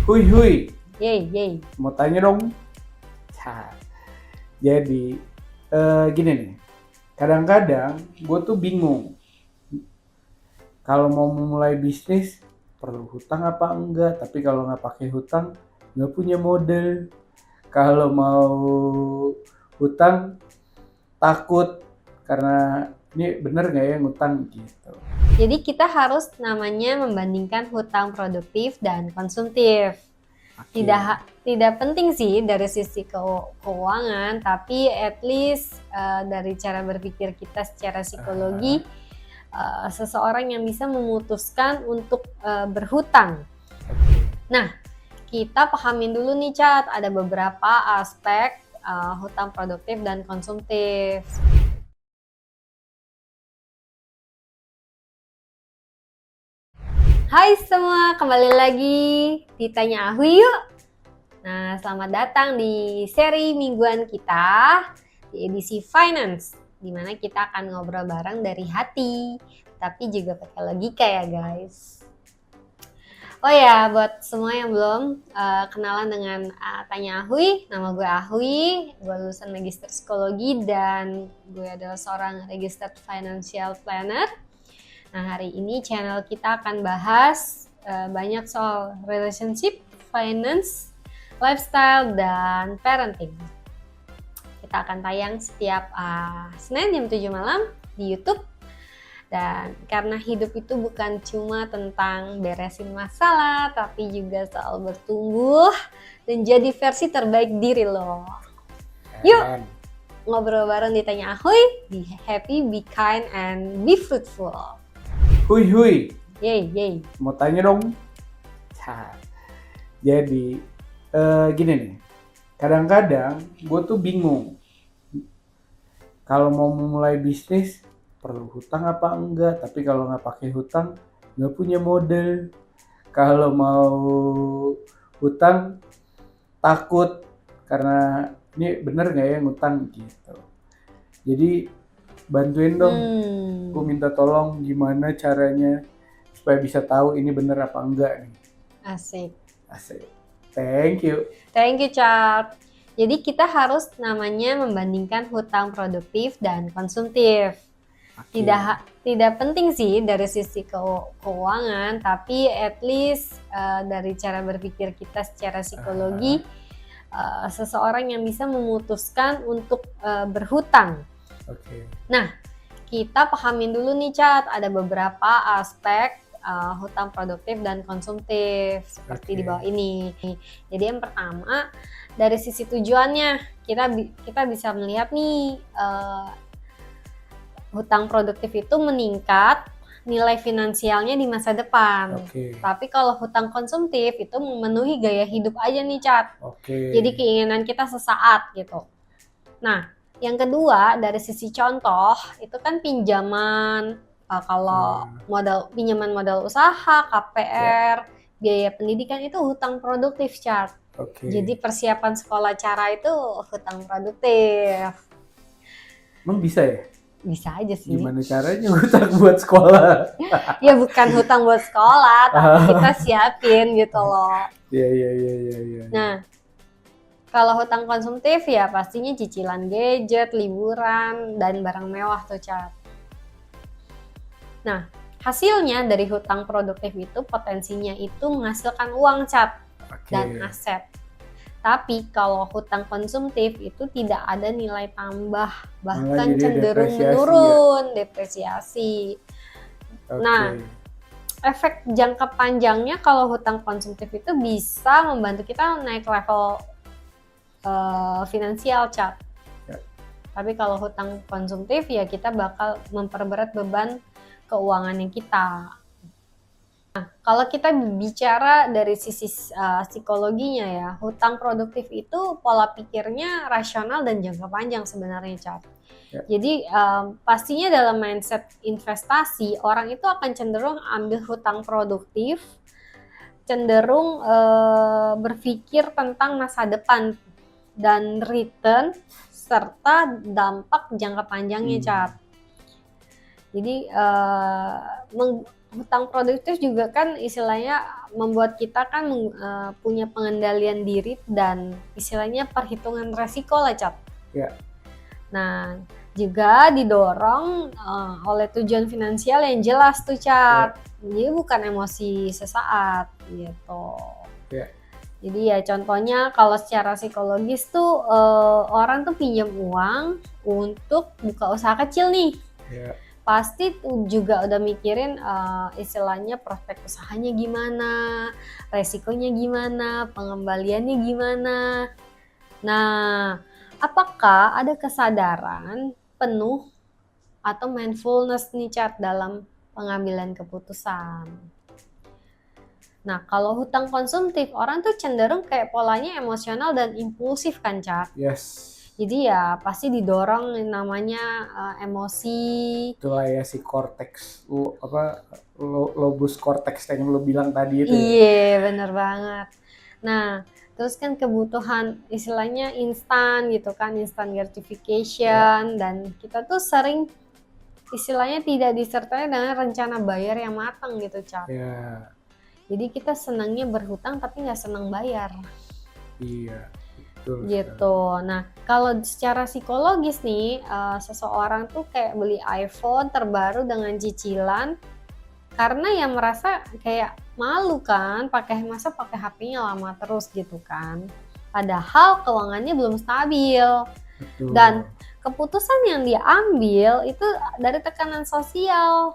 Hui hui, Yey. mau tanya dong. Cah, Jadi gini nih, kadang-kadang gue tuh bingung kalau mau memulai bisnis perlu hutang apa enggak. Tapi kalau nggak pakai hutang nggak punya modal. Kalau mau hutang takut karena ini bener nggak ya ngutang gitu. Jadi kita harus namanya membandingkan hutang produktif dan konsumtif. Oke. Tidak penting sih dari sisi keuangan, tapi at least dari cara berpikir kita secara psikologi, seseorang yang bisa memutuskan untuk berhutang. Nah, kita pahamin dulu nih Cat, ada beberapa aspek hutang produktif dan konsumtif. Hai semua, kembali lagi di Tanya Ahui yuk. Nah, selamat datang di seri mingguan kita di edisi Finance, di mana kita akan ngobrol bareng dari hati, tapi juga pakai logika ya guys. Oh ya, buat semua yang belum kenalan dengan Tanya Ahui, nama gue Ahui, gue lulusan Magister Psikologi dan gue adalah seorang Registered Financial Planner. Nah, hari ini channel kita akan bahas banyak soal relationship, finance, lifestyle, dan parenting. Kita akan tayang setiap Senin jam 7 malam di YouTube. Dan karena hidup itu bukan cuma tentang beresin masalah, tapi juga soal bertumbuh dan jadi versi terbaik diri lo. Yuk, ngobrol bareng di Tanya Ahoy, be happy, be kind, and be fruitful. Hui hui, Yey. mau tanya dong. Cah, Jadi gini nih, kadang-kadang gue tuh bingung kalau mau memulai bisnis perlu hutang apa enggak. Tapi kalau nggak pakai hutang nggak punya modal. Kalau mau hutang takut karena ini bener nggak ya ngutang gitu. Jadi bantuin dong, gue minta tolong gimana caranya supaya bisa tahu ini bener apa enggak nih. Asik. Thank you. Thank you, Chart. Jadi kita harus namanya membandingkan hutang produktif dan konsumtif. Oke. Tidak penting sih dari sisi keuangan, tapi at least dari cara berpikir kita secara psikologi, seseorang yang bisa memutuskan untuk berhutang. Oke. Nah, kita pahamin dulu nih Cat, ada beberapa aspek hutang produktif dan konsumtif seperti di bawah ini. Jadi yang pertama, dari sisi tujuannya kita bisa melihat nih hutang produktif itu meningkat nilai finansialnya di masa depan. Tapi kalau hutang konsumtif itu memenuhi gaya hidup aja nih Cat. Jadi keinginan kita sesaat gitu. Nah, yang kedua dari sisi contoh itu kan pinjaman kalau pinjaman modal usaha, KPR, biaya pendidikan itu hutang produktif Chart. Jadi persiapan sekolah cara itu hutang produktif. Emang bisa ya? Bisa aja sih. Gimana caranya hutang buat sekolah? Ya bukan hutang buat sekolah, tapi kita siapin gitu loh. Iya. Nah, kalau hutang konsumtif ya pastinya cicilan gadget, liburan, dan barang mewah tuh Cat. Nah, hasilnya dari hutang produktif itu potensinya itu menghasilkan uang Cat dan aset. Tapi kalau hutang konsumtif itu tidak ada nilai tambah, bahkan cenderung menurun, depresiasi. Nah, efek jangka panjangnya kalau hutang konsumtif itu bisa membantu kita naik level finansial Cat. Tapi kalau hutang konsumtif ya kita bakal memperberat beban keuangannya kita. Nah, kalau kita bicara dari sisi psikologinya ya, hutang produktif itu pola pikirnya rasional dan jangka panjang sebenarnya Cat. Jadi pastinya dalam mindset investasi orang itu akan cenderung ambil hutang produktif, cenderung berpikir tentang masa depan dan return serta dampak jangka panjangnya Cat. Jadi hutang produktif juga kan istilahnya membuat kita kan punya pengendalian diri dan istilahnya perhitungan resiko lah, Cat. Ya. Nah, juga didorong oleh tujuan finansial yang jelas tuh, Cat. Jadi bukan emosi sesaat gitu. Ya. Jadi ya contohnya kalau secara psikologis tuh orang tuh pinjam uang untuk buka usaha kecil nih. Ya. Pasti juga udah mikirin istilahnya prospek usahanya gimana, resikonya gimana, pengembaliannya gimana. Nah, apakah ada kesadaran penuh atau mindfulness nih, Cat, dalam pengambilan keputusan? Nah, kalau hutang konsumtif, orang tuh cenderung kayak polanya emosional dan impulsif kan, Cat? Yes. Jadi ya pasti didorong namanya emosi. Itulah ya si cortex, lobus cortex yang lo bilang tadi itu. Iya, bener banget. Nah, terus kan kebutuhan istilahnya instan gitu kan, instant gratification, dan kita tuh sering istilahnya tidak disertai dengan rencana bayar yang matang gitu, Cap. Ya. Jadi kita senangnya berhutang tapi nggak senang bayar. Iya. Betul, gitu. Nah, kalau secara psikologis nih, seseorang tuh kayak beli iPhone terbaru dengan cicilan karena ya merasa kayak malu kan, pakai HP-nya lama terus gitu kan. Padahal keuangannya belum stabil. Betul. Dan keputusan yang dia ambil itu dari tekanan sosial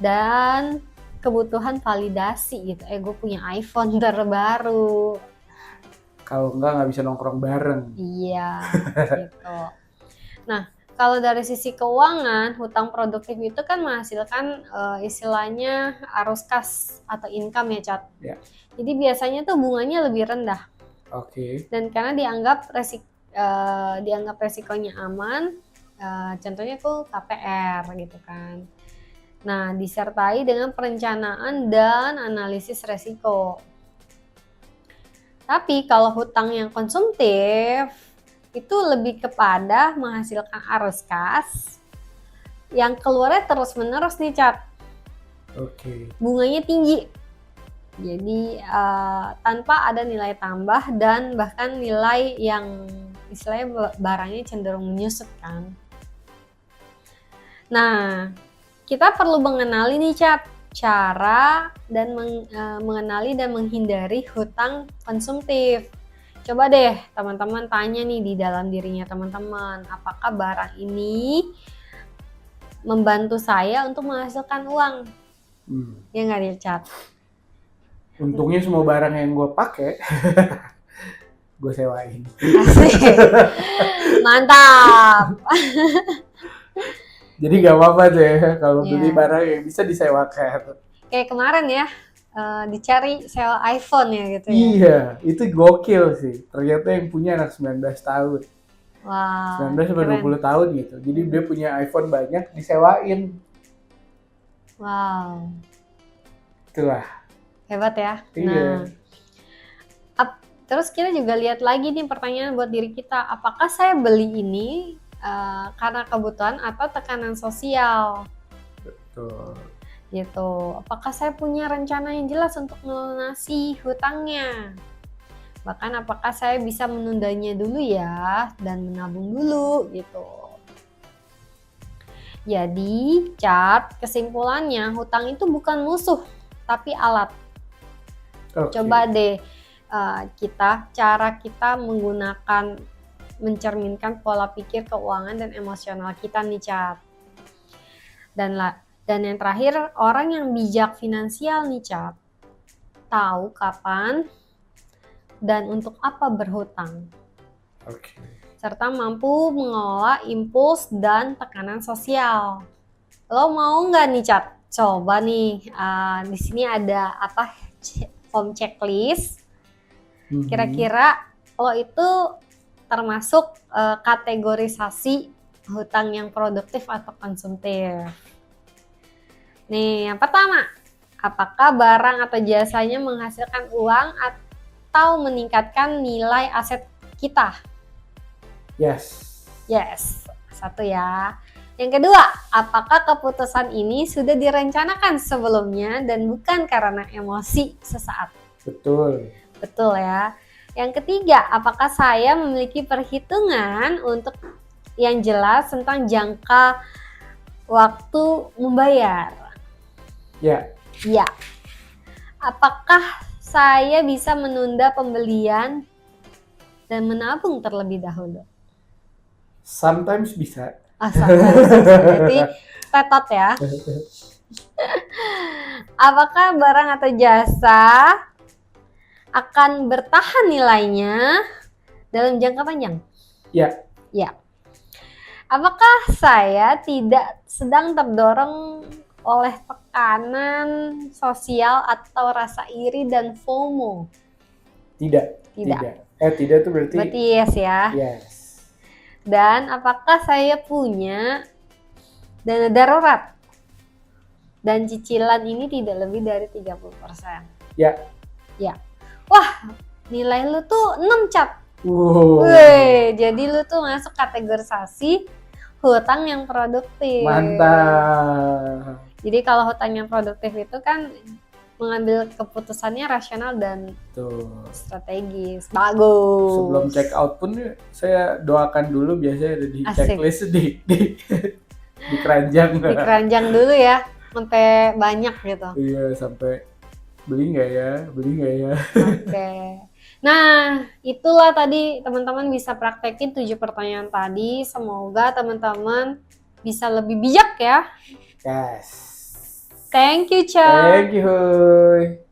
dan kebutuhan validasi gitu. Gue punya iPhone terbaru. Kalau nggak bisa nongkrong bareng. Iya, gitu. Nah, kalau dari sisi keuangan, hutang produktif itu kan menghasilkan istilahnya arus kas atau income ya, Cat. Ya. Jadi biasanya tuh bunganya lebih rendah. Oke. Dan karena dianggap resikonya aman, contohnya tuh KPR gitu kan. Nah, disertai dengan perencanaan dan analisis resiko. Tapi kalau hutang yang konsumtif itu lebih kepada menghasilkan arus kas yang keluarnya terus-menerus nih, Cat. Oke. Bunganya tinggi. Jadi tanpa ada nilai tambah dan bahkan nilai yang istilahnya barangnya cenderung menyusut kan. Nah, kita perlu mengenali nih, Cat, cara dan mengenali dan menghindari hutang konsumtif. Coba deh teman-teman tanya nih di dalam dirinya teman-teman, apakah barang ini membantu saya untuk menghasilkan uang? Ya nggak nih, Cat? Untungnya semua barang yang gue pakai gue sewain. Asik. Mantap. Jadi gak apa-apa deh kalau beli barang yang bisa disewakan. Kayak kemarin ya, dicari sewa iPhone ya gitu ya. Iya, itu gokil sih. Ternyata yang punya anak 19 tahun. Wah, 19 sampai 20 tahun gitu. Jadi dia punya iPhone banyak, disewain. Wow. Itulah. Hebat ya. Iya. Nah, terus kita juga lihat lagi nih pertanyaan buat diri kita. Apakah saya beli ini karena kebutuhan atau tekanan sosial? Betul. Gitu. Apakah saya punya rencana yang jelas untuk melunasi hutangnya? Bahkan apakah saya bisa menundanya dulu ya dan menabung dulu gitu. Jadi, Cat, kesimpulannya hutang itu bukan musuh tapi alat. Okay. Coba deh cara kita mencerminkan pola pikir keuangan dan emosional kita nih, Cat. Dan yang terakhir, orang yang bijak finansial nih, Cat, tahu kapan dan untuk apa berhutang. Okay. Serta mampu mengelola impuls dan tekanan sosial. Lo mau nggak nih, Cat? Coba nih, di sini ada form checklist. Kira-kira lo itu termasuk kategorisasi hutang yang produktif atau konsumtif. Nih, yang pertama, apakah barang atau jasanya menghasilkan uang atau meningkatkan nilai aset kita? Yes. Satu ya. Yang kedua, apakah keputusan ini sudah direncanakan sebelumnya dan bukan karena emosi sesaat? Betul. Betul ya. Yang ketiga, apakah saya memiliki perhitungan untuk yang jelas tentang jangka waktu membayar? Ya, Ya. Apakah saya bisa menunda pembelian dan menabung terlebih dahulu? sometimes bisa. Berarti tetot ya. Apakah barang atau jasa akan bertahan nilainya dalam jangka panjang? Ya, Ya. Apakah saya tidak sedang terdorong oleh tekanan sosial atau rasa iri dan FOMO? tidak. Tidak. Tidak tuh berarti Berarti yes ya. yes. Dan apakah saya punya dana darurat? Dan cicilan ini tidak lebih dari 30%. Ya. Ya. Wah, nilai lu tuh 6 cap. Wow. Wih, jadi lu tuh masuk kategorisasi hutang yang produktif. Mantap. Jadi kalau hutang yang produktif itu kan mengambil keputusannya rasional dan Tuh. strategis. Bagus. Sebelum check out pun saya doakan dulu, biasanya ada di Asik. checklist di keranjang. Di keranjang dulu ya, sampai banyak gitu. Iya, sampai beli nggak ya? Oke. Nah, itulah tadi teman-teman bisa praktekin 7 pertanyaan tadi. Semoga teman-teman bisa lebih bijak ya. Yes. Thank you, Cha. Thank you.